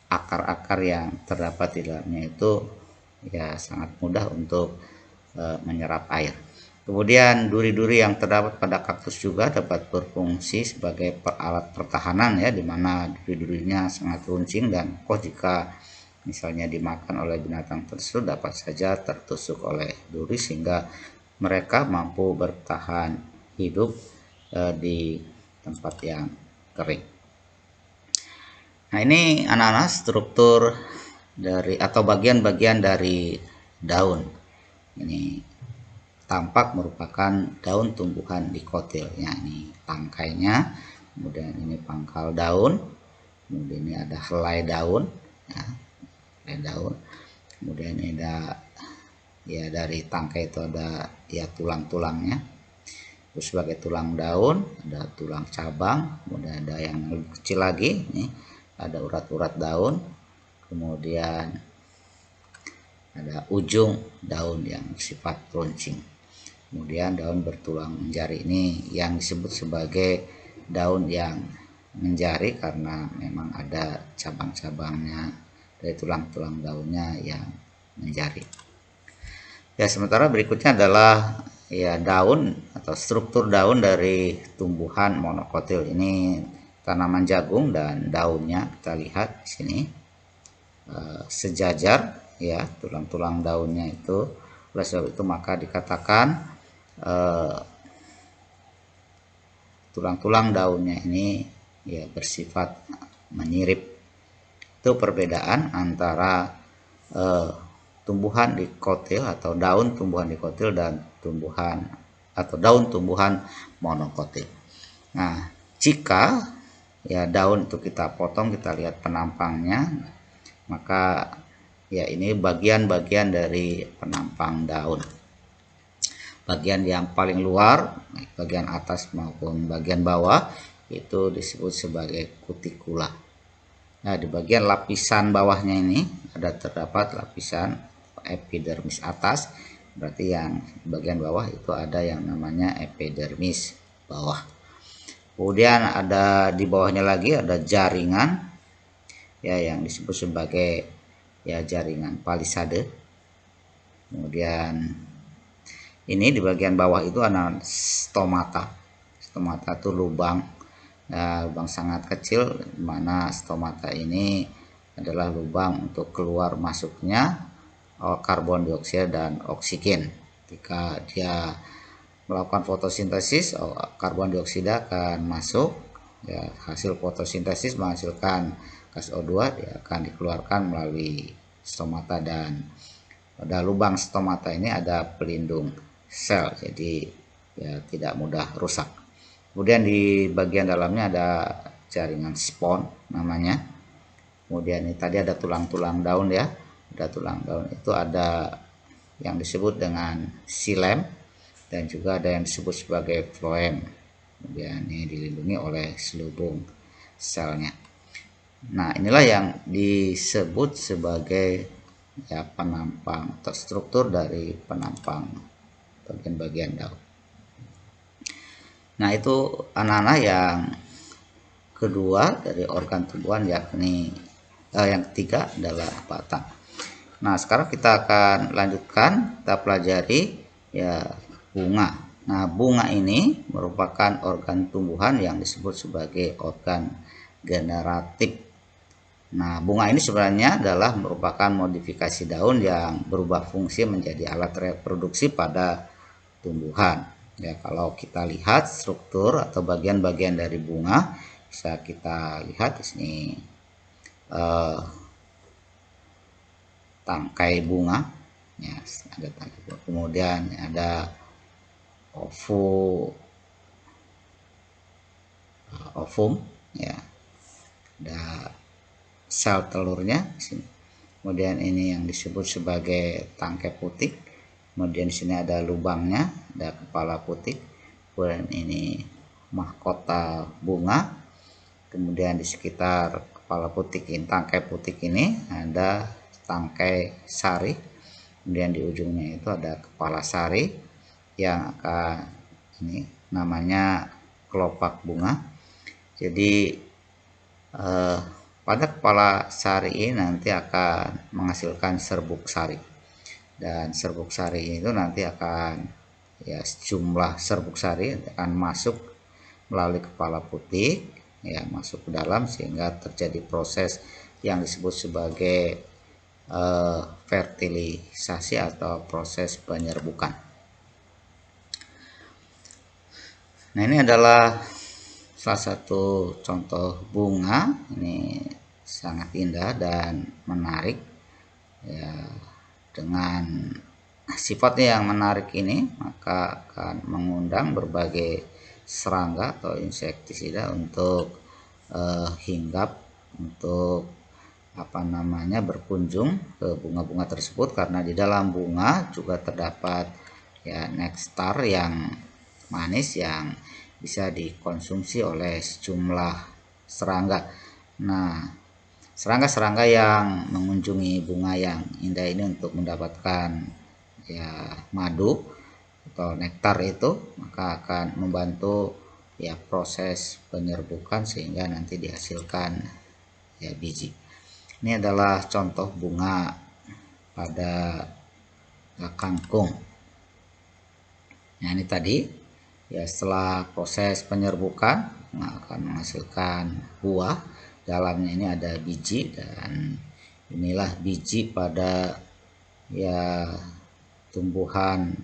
akar-akar yang terdapat di dalamnya itu ya sangat mudah untuk menyerap air. Kemudian duri-duri yang terdapat pada kaktus juga dapat berfungsi sebagai alat pertahanan ya, dimana duri-durinya sangat runcing dan kokoh. Jika misalnya dimakan oleh binatang tersebut dapat saja tertusuk oleh duri sehingga mereka mampu bertahan hidup di tempat yang kering. Nah, ini anak-anak struktur dari atau bagian-bagian dari daun. Ini tampak merupakan daun tumbuhan dikotil ya, ini tangkainya, kemudian ini pangkal daun, kemudian ini ada helai daun ya, helai daun, kemudian ini ada ya dari tangkai itu ada ya tulang-tulangnya. Terus sebagai tulang daun ada tulang cabang, kemudian ada yang lebih kecil lagi nih ada urat-urat daun, kemudian ada ujung daun yang sifat runcing. Kemudian daun bertulang menjari ini yang disebut sebagai daun yang menjari karena memang ada cabang-cabangnya dari tulang-tulang daunnya yang menjari. Ya, sementara berikutnya adalah ya daun atau struktur daun dari tumbuhan monokotil. Ini tanaman jagung dan daunnya kita lihat di sini sejajar ya, tulang-tulang daunnya itu. Oleh sebab itu maka dikatakan tulang-tulang daunnya ini ya bersifat menyirip. Itu perbedaan antara tumbuhan dikotil atau daun tumbuhan dikotil dan tumbuhan atau daun tumbuhan monokotil. Nah, jika ya daun itu kita potong, kita lihat penampangnya, maka ya ini bagian-bagian dari penampang daun. Bagian yang paling luar, bagian atas maupun bagian bawah itu disebut sebagai kutikula. Nah, di bagian lapisan bawahnya ini ada terdapat lapisan epidermis atas, berarti yang bagian bawah itu ada yang namanya epidermis bawah. Kemudian ada di bawahnya lagi ada jaringan ya yang disebut sebagai ya jaringan palisade. Kemudian ini di bagian bawah itu ada stomata. Stomata itu lubang ya, lubang sangat kecil, di mana stomata ini adalah lubang untuk keluar masuknya karbon dioksida dan oksigen. Ketika dia melakukan fotosintesis, karbon dioksida akan masuk ya, hasil fotosintesis menghasilkan gas O2, dia akan dikeluarkan melalui stomata, dan pada lubang stomata ini ada pelindung sel, jadi ya tidak mudah rusak. Kemudian di bagian dalamnya ada jaringan spon namanya. Kemudian ini tadi ada tulang-tulang daun ya, ada tulang daun itu ada yang disebut dengan xilem dan juga ada yang disebut sebagai floem. Kemudian ini dilindungi oleh selubung selnya. Nah, inilah yang disebut sebagai ya penampang atau struktur dari penampang bagian-bagian daun. Nah, itu anak-anak yang kedua dari organ tumbuhan, yakni yang ketiga adalah batang. Nah, sekarang kita akan lanjutkan, kita pelajari ya bunga. Nah, bunga ini merupakan organ tumbuhan yang disebut sebagai organ generatif. Nah, bunga ini sebenarnya adalah merupakan modifikasi daun yang berubah fungsi menjadi alat reproduksi pada tumbuhan. Ya, kalau kita lihat struktur atau bagian-bagian dari bunga, bisa kita lihat di sini tangkai bunga. Ya, ada tangkai bunga. Kemudian ada ovum ya, ada sel telurnya di sini. Kemudian ini yang disebut sebagai tangkai putik. Kemudian di sini ada lubangnya, ada kepala putik. Kemudian ini mahkota bunga. Kemudian di sekitar kepala putik ini, tangkai putik ini ada tangkai sari. Kemudian di ujungnya itu ada kepala sari yang akan ini namanya kelopak bunga. Jadi pada kepala sari ini nanti akan menghasilkan serbuk sari, dan serbuk sari itu nanti akan ya sejumlah serbuk sari akan masuk melalui kepala putik ya, masuk ke dalam sehingga terjadi proses yang disebut sebagai fertilisasi atau proses penyerbukan. Nah, ini adalah salah satu contoh bunga, ini sangat indah dan menarik ya. Dengan sifatnya yang menarik ini maka akan mengundang berbagai serangga atau insektisida untuk hinggap, untuk berkunjung ke bunga-bunga tersebut, karena di dalam bunga juga terdapat ya nektar yang manis yang bisa dikonsumsi oleh sejumlah serangga. Nah, serangga-serangga yang mengunjungi bunga yang indah ini untuk mendapatkan ya madu atau nektar itu, maka akan membantu ya proses penyerbukan sehingga nanti dihasilkan ya biji. Ini adalah contoh bunga pada kangkung. Nah, ini tadi ya setelah proses penyerbukan akan menghasilkan buah. Dalamnya ini ada biji, dan inilah biji pada ya tumbuhan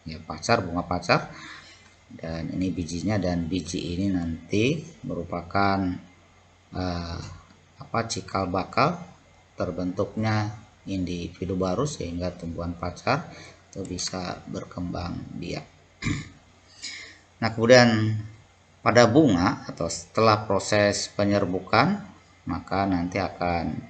ya pacar, bunga pacar. Dan ini bijinya, dan biji ini nanti merupakan cikal bakal terbentuknya individu baru sehingga tumbuhan pacar itu bisa berkembang biak. Nah, kemudian pada bunga atau setelah proses penyerbukan, maka nanti akan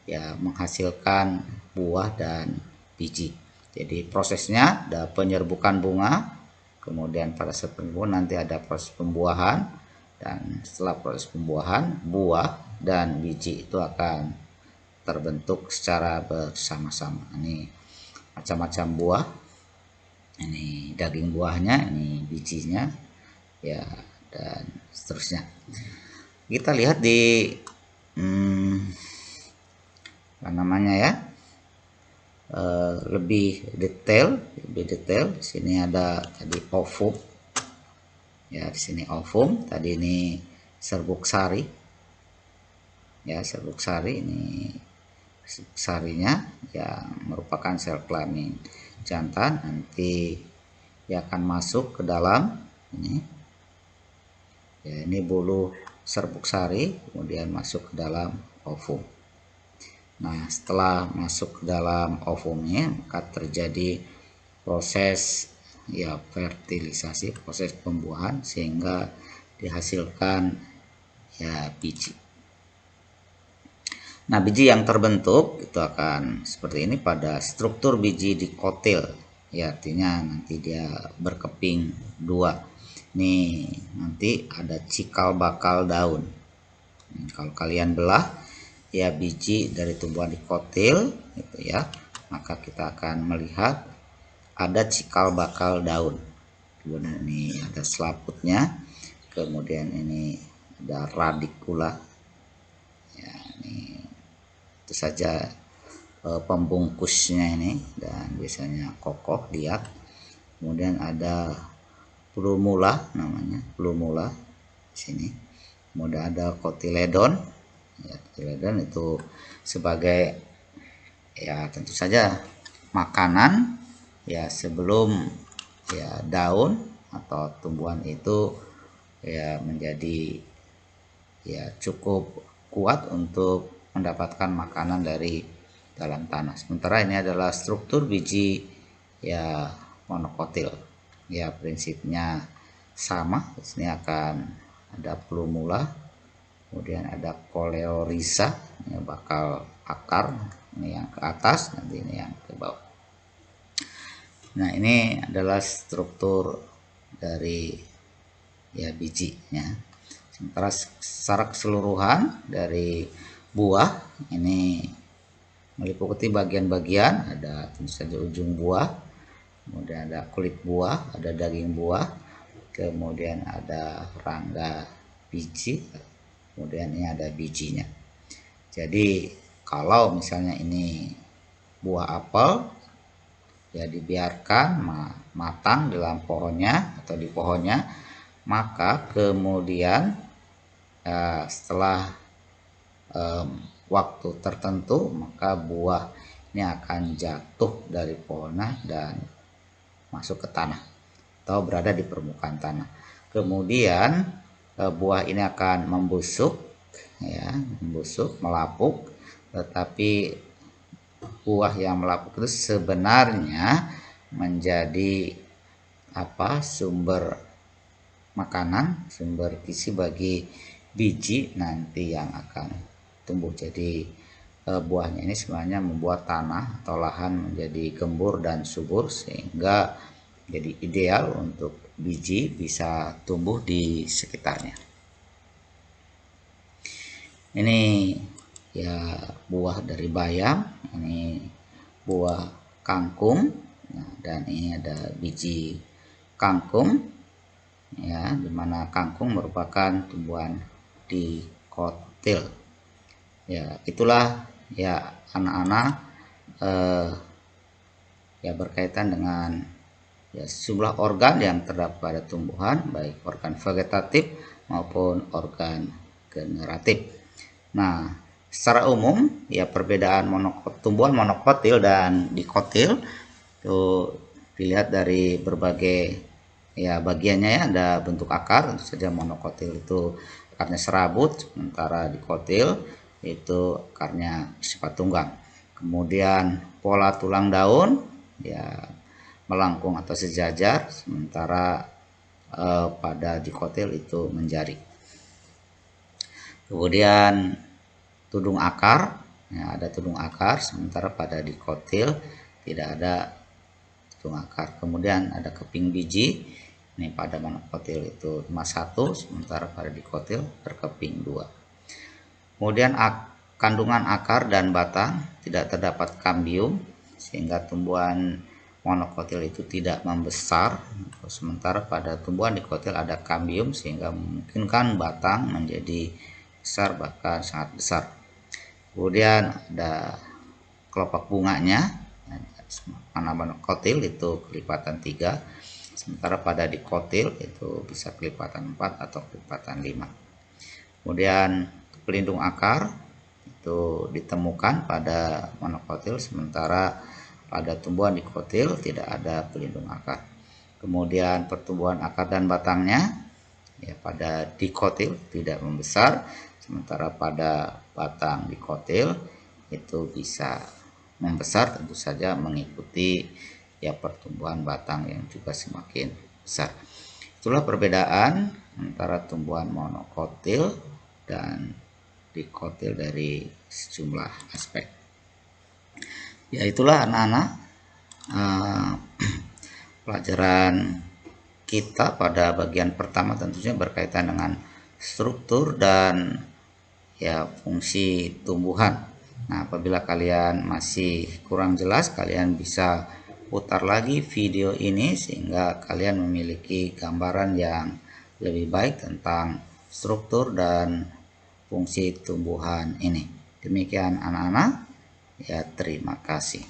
ya menghasilkan buah dan biji. Jadi prosesnya ada penyerbukan bunga, kemudian pada saat penyerbukan nanti ada proses pembuahan, dan setelah proses pembuahan, buah dan biji itu akan terbentuk secara bersama-sama. Ini macam-macam buah, ini daging buahnya, ini bijinya ya, dan seterusnya. Kita lihat di apa namanya ya, lebih detail. Di sini ada tadi ovum ya, di sini ovum, tadi ini serbuk sari ya, serbuk sari. Ini serbuk sarinya yang merupakan sel kelamin jantan, nanti dia akan masuk ke dalam ini ya, ini bulu serbuk sari, kemudian masuk ke dalam ovum. Nah, setelah masuk ke dalam ovumnya, maka terjadi proses ya fertilisasi, proses pembuahan, sehingga dihasilkan ya biji. Nah, biji yang terbentuk itu akan seperti ini pada struktur biji dikotil ya, artinya nanti dia berkeping dua. Nih, nanti ada cikal bakal daun. Kalau kalian belah ya biji dari tumbuhan dikotil gitu ya, maka kita akan melihat ada cikal bakal daun. Kemudian ini ada selaputnya, kemudian ini ada radikula ya, ini itu saja pembungkusnya ini, dan biasanya kokoh, lihat. Kemudian ada plumula, namanya plumula di sini. Kemudian ada kotiledon ya, kotiledon itu sebagai ya tentu saja makanan ya sebelum ya daun atau tumbuhan itu ya menjadi ya cukup kuat untuk mendapatkan makanan dari dalam tanah. Sementara ini adalah struktur biji ya monokotil ya, prinsipnya sama. Di sini akan ada plumula, kemudian ada koleorhiza, ini bakal akar, ini yang ke atas, nanti ini yang ke bawah. Nah, ini adalah struktur dari ya bijinya. Sementara secara keseluruhan dari buah ini meliputi bagian-bagian, ada tentu saja ujung buah, kemudian ada kulit buah, ada daging buah, kemudian ada rangga biji, kemudian ini ada bijinya. Jadi kalau misalnya ini buah apel ya, dibiarkan matang di dalam pohonnya atau di pohonnya, maka kemudian setelah waktu tertentu, maka buah ini akan jatuh dari pohonnya dan masuk ke tanah atau berada di permukaan tanah. Kemudian buah ini akan membusuk ya, membusuk, melapuk. Tetapi buah yang melapuk itu sebenarnya menjadi sumber makanan, sumber gizi bagi biji nanti yang akan tumbuh. Jadi buahnya ini sebenarnya membuat tanah atau lahan menjadi gembur dan subur, sehingga jadi ideal untuk biji bisa tumbuh di sekitarnya. Ini ya buah dari bayam, ini buah kangkung, nah, dan ini ada biji kangkung, ya, dimana kangkung merupakan tumbuhan dikotil. Ya, itulah ya anak-anak ya berkaitan dengan ya sejumlah organ yang terdapat pada tumbuhan, baik organ vegetatif maupun organ generatif. Nah, secara umum ya perbedaan tumbuhan monokotil dan dikotil itu dilihat dari berbagai ya bagiannya, ya. Ada bentuk akar, tentu saja monokotil itu akarnya serabut, sementara dikotil itu akarnya sifat tunggang. Kemudian pola tulang daun ya melengkung atau sejajar, sementara pada dikotil itu menjari. Kemudian tudung akar, ya, ada tudung akar, sementara pada dikotil tidak ada tudung akar. Kemudian ada keping biji, ini pada monokotil itu cuma 1, sementara pada dikotil berkeping 2. Kemudian kandungan akar dan batang tidak terdapat kambium, sehingga tumbuhan monokotil itu tidak membesar, sementara pada tumbuhan dikotil ada kambium sehingga memungkinkan batang menjadi besar, bahkan sangat besar. Kemudian ada kelopak bunganya, mana monokotil itu kelipatan 3, sementara pada dikotil itu bisa kelipatan 4 atau kelipatan 5. Kemudian pelindung akar itu ditemukan pada monokotil, sementara pada tumbuhan dikotil tidak ada pelindung akar. Kemudian pertumbuhan akar dan batangnya ya pada dikotil tidak membesar, sementara pada batang dikotil itu bisa membesar, tentu saja mengikuti ya pertumbuhan batang yang juga semakin besar. Itulah perbedaan antara tumbuhan monokotil dan dikotil dari sejumlah aspek. Ya, itulah anak-anak pelajaran kita pada bagian pertama, tentunya berkaitan dengan struktur dan ya fungsi tumbuhan. Nah, apabila kalian masih kurang jelas, kalian bisa putar lagi video ini sehingga kalian memiliki gambaran yang lebih baik tentang struktur dan fungsi tumbuhan ini. Demikian anak-anak, ya terima kasih.